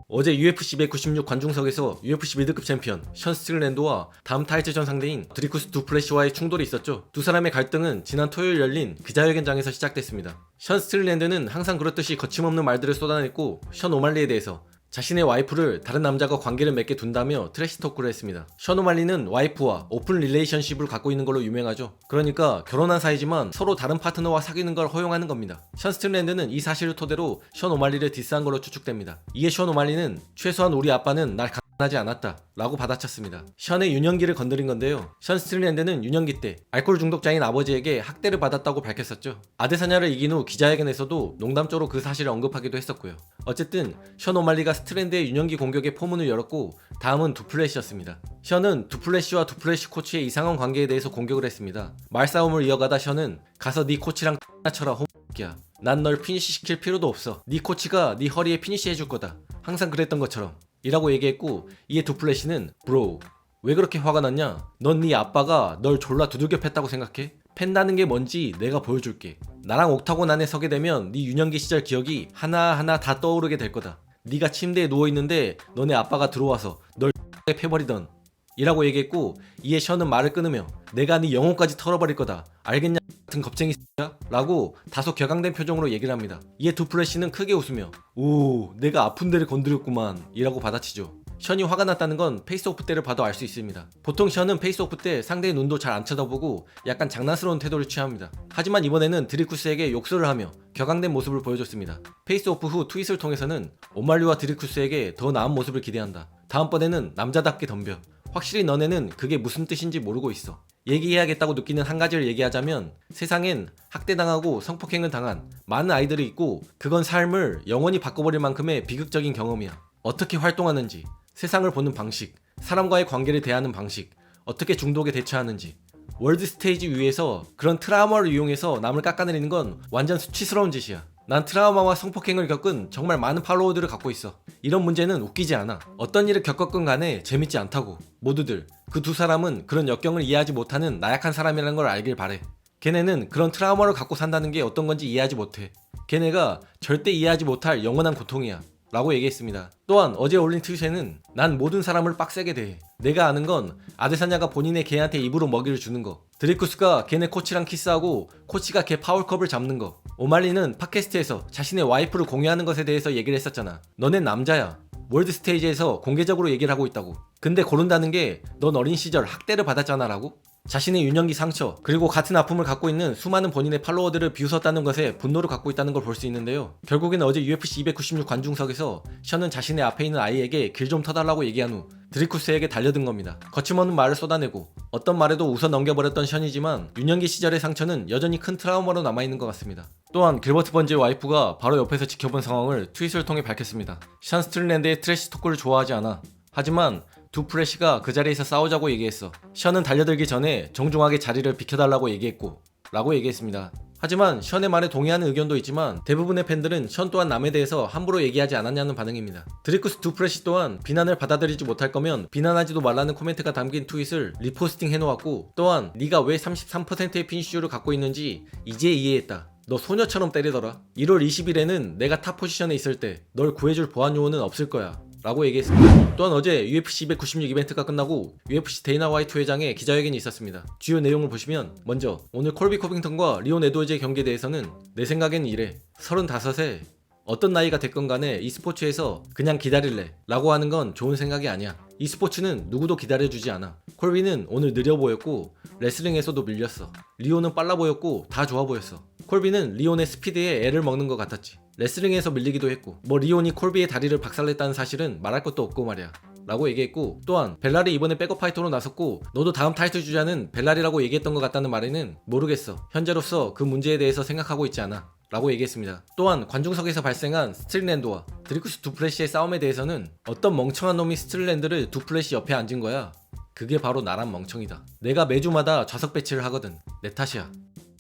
어제 UFC 196 관중석에서 UFC 미드급 챔피언 션 스틸랜드와 다음 타이틀전 상대인 드리쿠스 두플래시와의 충돌이 있었죠. 두 사람의 갈등은 지난 토요일 열린 기자회견장에서 시작됐습니다. 션 스틸랜드는 항상 그렇듯이 거침없는 말들을 쏟아냈고 션 오말리에 대해서 자신의 와이프를 다른 남자가 관계를 맺게 둔다며 트래시 토크를 했습니다. 션 오말리는 와이프와 오픈 릴레이션십을 갖고 있는 걸로 유명하죠. 그러니까 결혼한 사이지만 서로 다른 파트너와 사귀는 걸 허용하는 겁니다. 션 스틸랜드는 이 사실을 토대로 션 오말리를 디스한 걸로 추측됩니다. 이에 션 오말리는 최소한 우리 아빠는 날 하지 않았다 라고 받아쳤습니다. 션의 유년기를 건드린 건데요. 션 스틸랜드는 유년기 때 알코올 중독자인 아버지에게 학대를 받았다고 밝혔었죠. 아데사냐를 이긴 후 기자회견에서도 농담조로 그 사실을 언급하기도 했었고요. 어쨌든 션 오말리가 스틸랜드의 유년기 공격에 포문을 열었고 다음은 두플래시였습니다. 션은 두플래시와 두플래시 코치의 이상한 관계에 대해서 공격을 했습니다. 말싸움을 이어가다 션은 가서 네 코치랑 쳐라 홈야 난 널 피니시 시킬 필요도 없어. 네 코치가 네 허리에 피니시 해줄 거다. 항상 그랬던 것처럼 이라고 얘기했고 이에 두플래시는 브로 왜 그렇게 화가 났냐? 넌 네 아빠가 널 졸라 두들겨 팼다고 생각해? 팬다는 게 뭔지 내가 보여줄게. 나랑 옥타곤 안에 서게 되면 네 유년기 시절 기억이 하나하나 다 떠오르게 될 거다. 네가 침대에 누워있는데 너네 아빠가 들어와서 널 패버리던 이라고 얘기했고 이에 션은 말을 끊으며 내가 네 영혼까지 털어버릴 거다. 알겠냐 같은 겁쟁이 X야? 라고 다소 격앙된 표정으로 얘기를 합니다. 이에 두플래시는 크게 웃으며 오 내가 아픈 데를 건드렸구만 이라고 받아치죠. 션이 화가 났다는 건 페이스오프 때를 봐도 알 수 있습니다. 보통 션은 페이스오프 때 상대의 눈도 잘 안 쳐다보고 약간 장난스러운 태도를 취합니다. 하지만 이번에는 드리쿠스에게 욕설을 하며 격앙된 모습을 보여줬습니다. 페이스오프 후 트윗을 통해서는 오말리와 드리쿠스에게 더 나은 모습을 기대한다. 다음번에는 남자답게 덤벼. 확실히 너네는 그게 무슨 뜻인지 모르고 있어. 얘기해야겠다고 느끼는 한 가지를 얘기하자면 세상엔 학대당하고 성폭행을 당한 많은 아이들이 있고 그건 삶을 영원히 바꿔버릴 만큼의 비극적인 경험이야. 어떻게 활동하는지, 세상을 보는 방식, 사람과의 관계를 대하는 방식, 어떻게 중독에 대처하는지 월드 스테이지 위에서 그런 트라우마를 이용해서 남을 깎아내리는 건 완전 수치스러운 짓이야. 난 트라우마와 성폭행을 겪은 정말 많은 팔로워들을 갖고 있어. 이런 문제는 웃기지 않아. 어떤 일을 겪었건 간에 재밌지 않다고. 모두들 그 두 사람은 그런 역경을 이해하지 못하는 나약한 사람이라는 걸 알길 바래. 걔네는 그런 트라우마를 갖고 산다는 게 어떤 건지 이해하지 못해. 걔네가 절대 이해하지 못할 영원한 고통이야 라고 얘기했습니다. 또한 어제 올린 트윗에는 난 모든 사람을 빡세게 대해. 내가 아는 건 아데사냐가 본인의 개한테 입으로 먹이를 주는 거, 드리쿠스가 걔네 코치랑 키스하고 코치가 걔 파울컵을 잡는 거, 오말리는 팟캐스트에서 자신의 와이프를 공유하는 것에 대해서 얘기를 했었잖아. 너넨 남자야. 월드 스테이지에서 공개적으로 얘기를 하고 있다고. 근데 고른다는 게 넌 어린 시절 학대를 받았잖아 라고? 자신의 유년기 상처 그리고 같은 아픔을 갖고 있는 수많은 본인의 팔로워들을 비웃었다는 것에 분노를 갖고 있다는 걸 볼 수 있는데요. 결국에는 어제 UFC 296 관중석에서 션은 자신의 앞에 있는 아이에게 길 좀 터달라고 얘기한 후 드리쿠스에게 달려든 겁니다. 거침없는 말을 쏟아내고 어떤 말에도 웃어 넘겨버렸던 션이지만 유년기 시절의 상처는 여전히 큰 트라우마로 남아있는 것 같습니다. 또한 길버트 번지의 와이프가 바로 옆에서 지켜본 상황을 트윗을 통해 밝혔습니다. 션 스틸랜드의 트래시 토크를 좋아하지 않아. 하지만 두플래시가 그 자리에서 싸우자고 얘기했어. 션은 달려들기 전에 정중하게 자리를 비켜달라고 얘기했고 라고 얘기했습니다. 하지만 션의 말에 동의하는 의견도 있지만 대부분의 팬들은 션 또한 남에 대해서 함부로 얘기하지 않았냐는 반응입니다. 드리쿠스 두플래시 또한 비난을 받아들이지 못할 거면 비난하지도 말라는 코멘트가 담긴 트윗을 리포스팅 해놓았고 또한 네가 왜 33%의 피니쉬를 갖고 있는지 이제 이해했다. 너 소녀처럼 때리더라. 1월 20일에는 내가 탑 포지션에 있을 때 널 구해줄 보안 요원은 없을 거야 라고 얘기했습니다. 또한 어제 UFC 296 이벤트가 끝나고 UFC 데이나 화이트 회장의 기자회견이 있었습니다. 주요 내용을 보시면 먼저 오늘 콜비 코빙턴과 리온 에드워즈의 경기에 대해서는 내 생각에는 이래. 35세 어떤 나이가 됐건 간에 e스포츠에서 그냥 기다릴래 라고 하는 건 좋은 생각이 아니야. e스포츠는 누구도 기다려주지 않아. 콜비는 오늘 느려 보였고 레슬링에서도 밀렸어. 리온은 빨라 보였고 다 좋아 보였어. 콜비는 리온의 스피드에 애를 먹는 것 같았지. 레슬링에서 밀리기도 했고 리온이 콜비의 다리를 박살냈다는 사실은 말할 것도 없고 말이야 라고 얘기했고 또한 벨라리 이번에 백업 파이터로 나섰고 너도 다음 타이틀 주자는 벨라리라고 얘기했던 것 같다는 말에는 모르겠어. 현재로서 그 문제에 대해서 생각하고 있지 않아 라고 얘기했습니다. 또한 관중석에서 발생한 스틸랜드와 드리쿠스 두플래시의 싸움에 대해서는 어떤 멍청한 놈이 스틸랜드를 두플래시 옆에 앉은 거야. 그게 바로 나란 멍청이다. 내가 매주마다 좌석 배치를 하거든. 내 탓이야.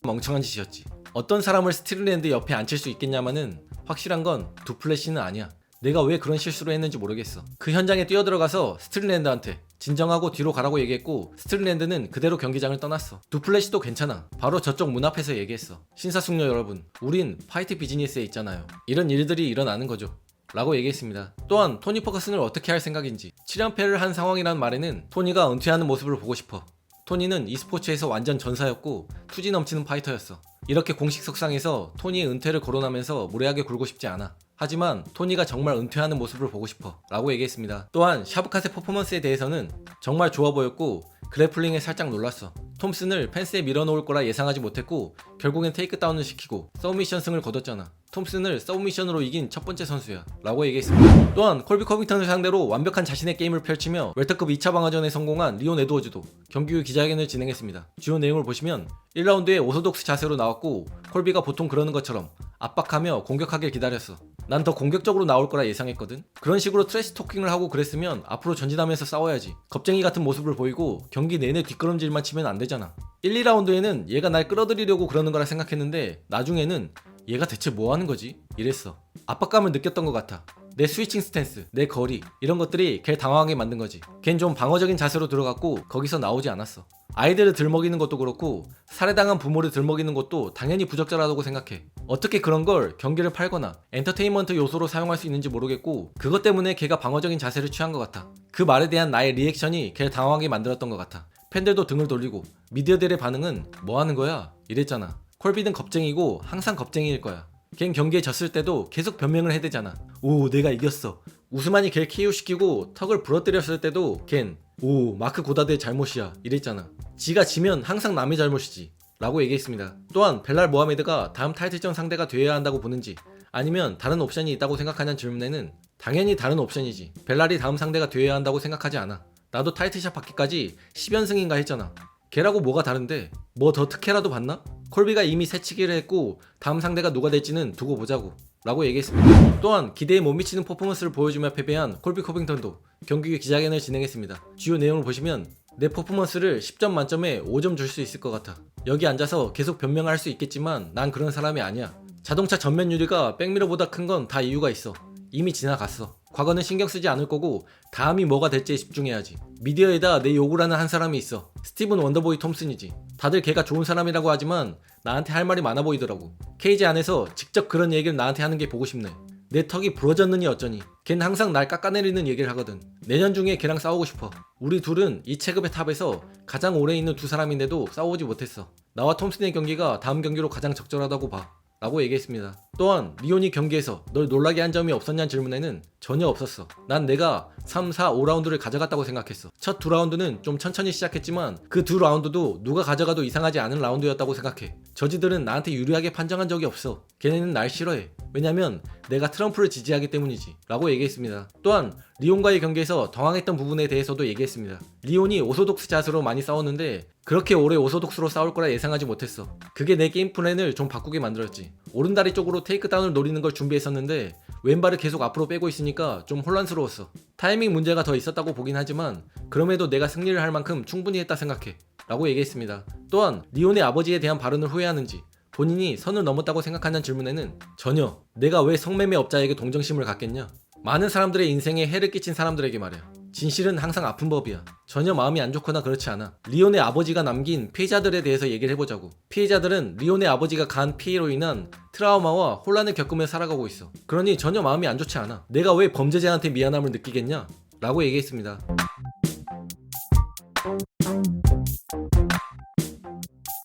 멍청한 짓이었지. 어떤 사람을 스틸랜드 옆에 앉힐 수 있겠냐마는 확실한 건 두플래시는 아니야. 내가 왜 그런 실수를 했는지 모르겠어. 그 현장에 뛰어들어가서 스틸랜드한테 진정하고 뒤로 가라고 얘기했고 스틸랜드는 그대로 경기장을 떠났어. 두플래시도 괜찮아. 바로 저쪽 문 앞에서 얘기했어. 신사숙녀 여러분, 우린 파이트 비즈니스에 있잖아요. 이런 일들이 일어나는 거죠. 라고 얘기했습니다. 또한 토니 퍼거슨을 어떻게 할 생각인지, 7연패를 한 상황이란 말에는 토니가 은퇴하는 모습을 보고 싶어. 토니는 e스포츠에서 완전 전사였고 투지 넘치는 파이터였어. 이렇게 공식 석상에서 토니의 은퇴를 거론하면서 무례하게 굴고 싶지 않아. 하지만 토니가 정말 은퇴하는 모습을 보고 싶어 라고 얘기했습니다. 또한 샤브캅의 퍼포먼스에 대해서는 정말 좋아 보였고 그래플링에 살짝 놀랐어. 톰슨을 펜스에 밀어놓을 거라 예상하지 못했고 결국엔 테이크다운을 시키고 서브미션 승을 거뒀잖아. 톰슨을 서브미션으로 이긴 첫 번째 선수야 라고 얘기했습니다. 또한 콜비 커빙턴을 상대로 완벽한 자신의 게임을 펼치며 웰터급 2차 방어전에 성공한 리온 에드워즈도 경기 후 기자회견을 진행했습니다. 주요 내용을 보시면 1라운드에 오소독스 자세로 나왔고 콜비가 보통 그러는 것처럼 압박하며 공격하길 기다렸어. 난 더 공격적으로 나올 거라 예상했거든. 그런 식으로 트래시 토킹을 하고 그랬으면 앞으로 전진하면서 싸워야지. 겁쟁이 같은 모습을 보이고 경기 내내 뒷걸음질만 치면 안 되잖아. 1, 2라운드에는 얘가 날 끌어들이려고 그러는 거라 생각했는데 나중에는 얘가 대체 뭐 하는 거지? 이랬어. 압박감을 느꼈던 것 같아. 내 스위칭 스탠스, 내 거리 이런 것들이 걔를 당황하게 만든 거지. 걘 좀 방어적인 자세로 들어갔고 거기서 나오지 않았어. 아이들을 들먹이는 것도 그렇고 살해당한 부모를 들먹이는 것도 당연히 부적절하다고 생각해. 어떻게 그런 걸 경기를 팔거나 엔터테인먼트 요소로 사용할 수 있는지 모르겠고 그것 때문에 걔가 방어적인 자세를 취한 것 같아. 그 말에 대한 나의 리액션이 걔를 당황하게 만들었던 것 같아. 팬들도 등을 돌리고 미디어들의 반응은 뭐 하는 거야? 이랬잖아. 콜비는 겁쟁이고 항상 겁쟁이일 거야. 걘 경기에 졌을 때도 계속 변명을 해대잖아. 오, 내가 이겼어. 우스만이 걔를 KO시키고 턱을 부러뜨렸을 때도 걘 오, 마크 고다드의 잘못이야 이랬잖아. 지가 지면 항상 남의 잘못이지 라고 얘기했습니다. 또한 벨랄 모하메드가 다음 타이틀전 상대가 되어야 한다고 보는지 아니면 다른 옵션이 있다고 생각하냐는 질문에는 당연히 다른 옵션이지. 벨랄이 다음 상대가 되어야 한다고 생각하지 않아. 나도 타이틀샷 받기까지 10연승인가 했잖아. 걔라고 뭐가 다른데? 뭐 더 특혜라도 받나? 콜비가 이미 새치기를 했고 다음 상대가 누가 될지는 두고 보자고 라고 얘기했습니다. 또한 기대에 못 미치는 퍼포먼스를 보여주며 패배한 콜비 커빙턴도 경기 후 기자회견을 진행했습니다. 주요 내용을 보시면 내 퍼포먼스를 10점 만점에 5점 줄 수 있을 것 같아. 여기 앉아서 계속 변명을 할 수 있겠지만 난 그런 사람이 아니야. 자동차 전면 유리가 백미러보다 큰 건 다 이유가 있어. 이미 지나갔어. 과거는 신경 쓰지 않을 거고 다음이 뭐가 될지에 집중해야지. 미디어에다 내 욕을 하는 한 사람이 있어. 스티븐 원더보이 톰슨이지. 다들 걔가 좋은 사람이라고 하지만 나한테 할 말이 많아 보이더라고. 케이지 안에서 직접 그런 얘기를 나한테 하는 게 보고 싶네. 내 턱이 부러졌느니 어쩌니. 걘 항상 날 깎아내리는 얘기를 하거든. 내년 중에 걔랑 싸우고 싶어. 우리 둘은 이 체급의 탑에서 가장 오래 있는 두 사람인데도 싸우지 못했어. 나와 톰슨의 경기가 다음 경기로 가장 적절하다고 봐 라고 얘기했습니다. 또한 리온이 경기에서 널 놀라게 한 점이 없었냐는 질문에는 전혀 없었어. 난 내가 3, 4, 5라운드를 가져갔다고 생각했어. 첫 두 라운드는 좀 천천히 시작했지만 그 두 라운드도 누가 가져가도 이상하지 않은 라운드였다고 생각해. 저지들은 나한테 유리하게 판정한 적이 없어. 걔네는 날 싫어해. 왜냐면 내가 트럼프를 지지하기 때문이지 라고 얘기했습니다. 또한 리온과의 경기에서 당황했던 부분에 대해서도 얘기했습니다. 리온이 오소독스 자세로 많이 싸웠는데 그렇게 오래 오소독스로 싸울 거라 예상하지 못했어. 그게 내 게임 플랜을 좀 바꾸게 만들었지. 오른다리 쪽으로 테이크다운을 노리는 걸 준비했었는데 왼발을 계속 앞으로 빼고 있으니까 좀 혼란스러웠어. 타이밍 문제가 더 있었다고 보긴 하지만 그럼에도 내가 승리를 할 만큼 충분히 했다 생각해 라고 얘기했습니다. 또한 리온의 아버지에 대한 발언을 후회하는지 본인이 선을 넘었다고 생각하는 질문에는 전혀. 내가 왜 성매매업자에게 동정심을 갖겠냐. 많은 사람들의 인생에 해를 끼친 사람들에게 말이야. 진실은 항상 아픈 법이야. 전혀 마음이 안 좋거나 그렇지 않아. 리온의 아버지가 남긴 피해자들에 대해서 얘기를 해보자고. 피해자들은 리온의 아버지가 가한 피해로 인한 트라우마와 혼란을 겪으며 살아가고 있어. 그러니 전혀 마음이 안 좋지 않아. 내가 왜 범죄자한테 미안함을 느끼겠냐? 라고 얘기했습니다.